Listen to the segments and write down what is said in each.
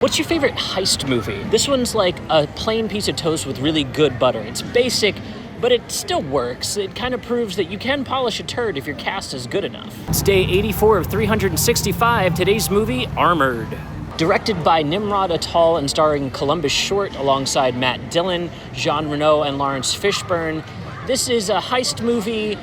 What's your favorite heist movie? This one's like a plain piece of toast with really good butter. It's basic, but it still works. It kind of proves that you can polish a turd if your cast is good enough. It's day 84 of 365. Today's movie, Armored. Directed by Nimród Antal and starring Columbus Short alongside Matt Dillon, Jean Reno, and Laurence Fishburne. This is a heist movie,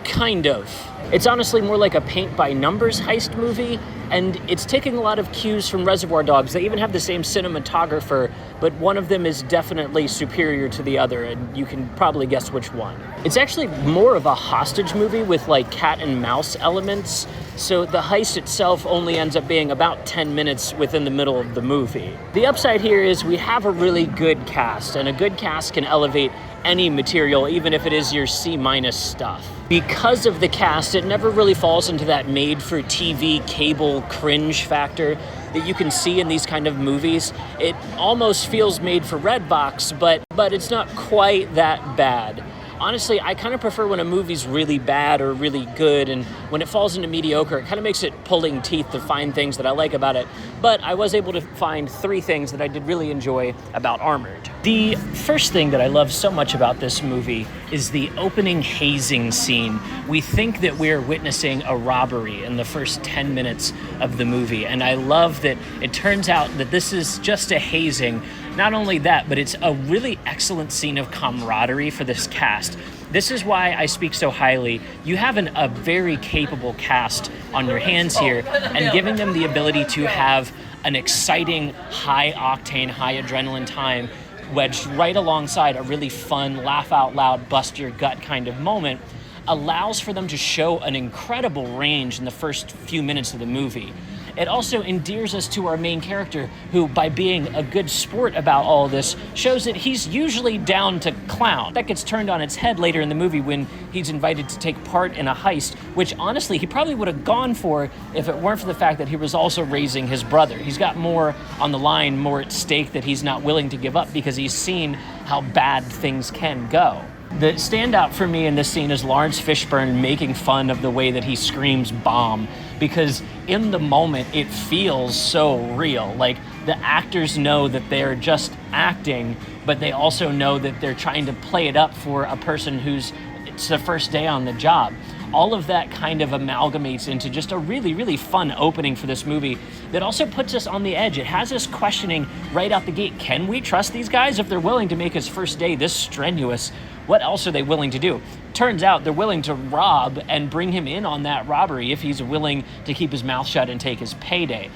kind of. It's honestly more like a paint-by-numbers heist movie, and it's taking a lot of cues from Reservoir Dogs. They even have the same cinematographer, but one of them is definitely superior to the other, and you can probably guess which one. It's actually more of a hostage movie with like cat and mouse elements, so the heist itself only ends up being about 10 minutes within the middle of the movie. The upside here is we have a really good cast, and a good cast can elevate any material, even if it is your C- stuff. Because of the cast, it never really falls into that made-for-TV cable cringe factor that you can see in these kind of movies. It almost feels made for Redbox, but it's not quite that bad. Honestly, I kind of prefer when a movie's really bad or really good, and when it falls into mediocre, it kind of makes it pulling teeth to find things that I like about it. But I was able to find 3 things that I did really enjoy about Armored. The first thing that I love so much about this movie is the opening hazing scene. We think that we're witnessing a robbery in the first 10 minutes of the movie, and I love that it turns out that this is just a hazing. Not only that, but it's a really excellent scene of camaraderie for this cast. This is why I speak so highly. You have a very capable cast on your hands here, and giving them the ability to have an exciting, high-octane, high-adrenaline time wedged right alongside a really fun, laugh-out-loud, bust-your-gut kind of moment allows for them to show an incredible range in the first few minutes of the movie. It also endears us to our main character, who, by being a good sport about all this, shows that he's usually down to clown. That gets turned on its head later in the movie when he's invited to take part in a heist, which honestly he probably would have gone for if it weren't for the fact that he was also raising his brother. He's got more on the line, more at stake that he's not willing to give up because he's seen how bad things can go. The standout for me in this scene is Laurence Fishburne making fun of the way that he screams bomb, because in the moment it feels so real. Like, the actors know that they're just acting, but they also know that they're trying to play it up for a person it's the first day on the job. All of that kind of amalgamates into just a really, really fun opening for this movie that also puts us on the edge. It has us questioning right out the gate, can we trust these guys if they're willing to make his first day this strenuous? What else are they willing to do? Turns out they're willing to rob and bring him in on that robbery if he's willing to keep his mouth shut and take his payday.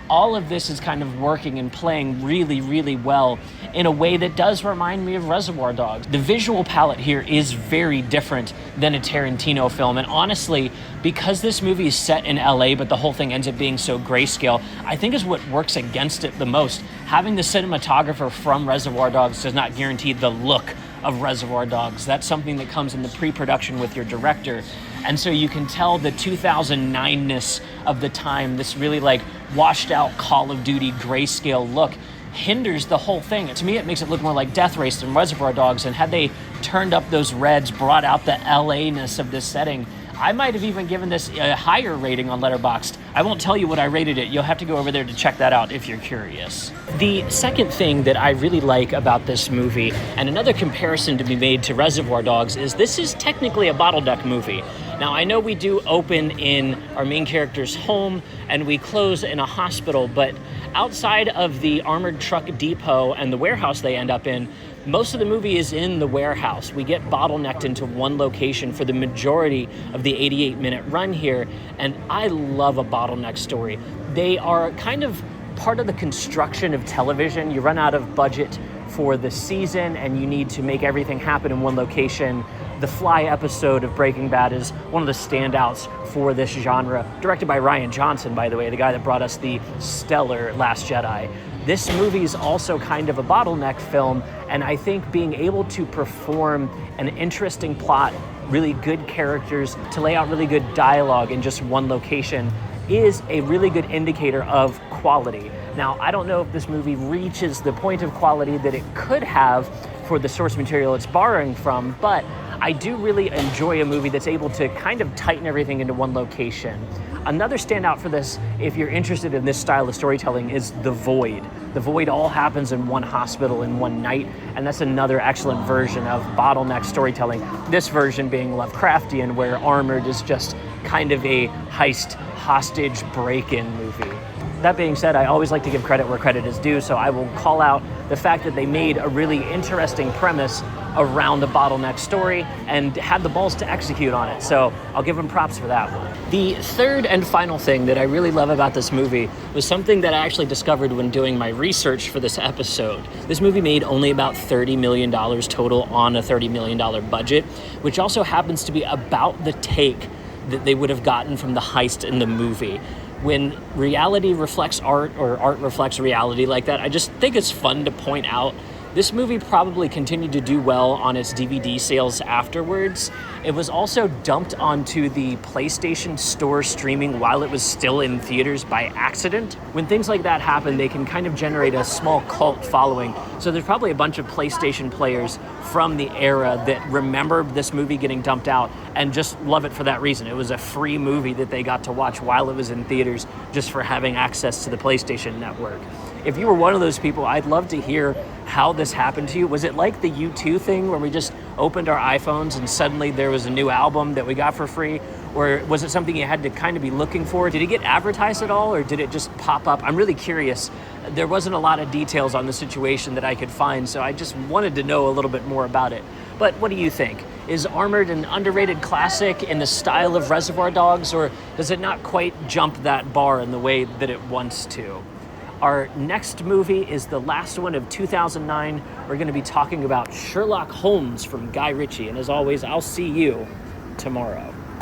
All of this is kind of working and playing really, really well in a way that does remind me of Reservoir Dogs. The visual palette here is very different than a Tarantino film, and honestly, because this movie is set in LA, but the whole thing ends up being so grayscale, I think is what works against it the most. Having the cinematographer from Reservoir Dogs does not guarantee the look of Reservoir Dogs. That's something that comes in the pre-production with your director. And so you can tell the 2009-ness of the time, this really like washed out Call of Duty grayscale look, hinders the whole thing. To me, it makes it look more like Death Race than Reservoir Dogs. And had they turned up those reds, brought out the LA-ness of this setting, I might have even given this a higher rating on Letterboxd. I won't tell you what I rated it. You'll have to go over there to check that out if you're curious. The second thing that I really like about this movie, and another comparison to be made to Reservoir Dogs, is this is technically a bottleneck movie. Now, I know we do open in our main character's home and we close in a hospital, but outside of the armored truck depot and the warehouse they end up in, most of the movie is in the warehouse. We get bottlenecked into one location for the majority of the 88-minute run here, and I love a bottleneck story. They are kind of part of the construction of television. You run out of budget for the season and you need to make everything happen in one location. The Fly episode of Breaking Bad is one of the standouts for this genre, directed by Rian Johnson, by the way, the guy that brought us the stellar Last Jedi. This movie is also kind of a bottleneck film, and I think being able to perform an interesting plot, really good characters, to lay out really good dialogue in just one location is a really good indicator of quality. Now, I don't know if this movie reaches the point of quality that it could have for the source material it's borrowing from, but I do really enjoy a movie that's able to kind of tighten everything into one location. Another standout for this, if you're interested in this style of storytelling, is The Void. The Void all happens in one hospital in one night, and that's another excellent version of bottleneck storytelling. This version being Lovecraftian, where Armored is just kind of a heist, hostage break-in movie. That being said, I always like to give credit where credit is due, so I will call out the fact that they made a really interesting premise around the bottleneck story and had the balls to execute on it. So I'll give them props for that one. The third and final thing that I really love about this movie was something that I actually discovered when doing my research for this episode. This movie made only about $30 million total on a $30 million budget, which also happens to be about the take that they would have gotten from the heist in the movie. When reality reflects art or art reflects reality like that, I just think it's fun to point out this movie probably continued to do well on its DVD sales afterwards. It was also dumped onto the PlayStation Store streaming while it was still in theaters by accident. When things like that happen, they can kind of generate a small cult following. So there's probably a bunch of PlayStation players from the era that remember this movie getting dumped out and just love it for that reason. It was a free movie that they got to watch while it was in theaters just for having access to the PlayStation Network. If you were one of those people, I'd love to hear how this happened to you. Was it like the U2 thing where we just opened our iPhones and suddenly there was a new album that we got for free? Or was it something you had to kind of be looking for? Did it get advertised at all, or did it just pop up? I'm really curious. There wasn't a lot of details on the situation that I could find, so I just wanted to know a little bit more about it. But what do you think? Is Armored an underrated classic in the style of Reservoir Dogs, or does it not quite jump that bar in the way that it wants to? Our next movie is the last one of 2009. We're going to be talking about Sherlock Holmes from Guy Ritchie. And as always, I'll see you tomorrow.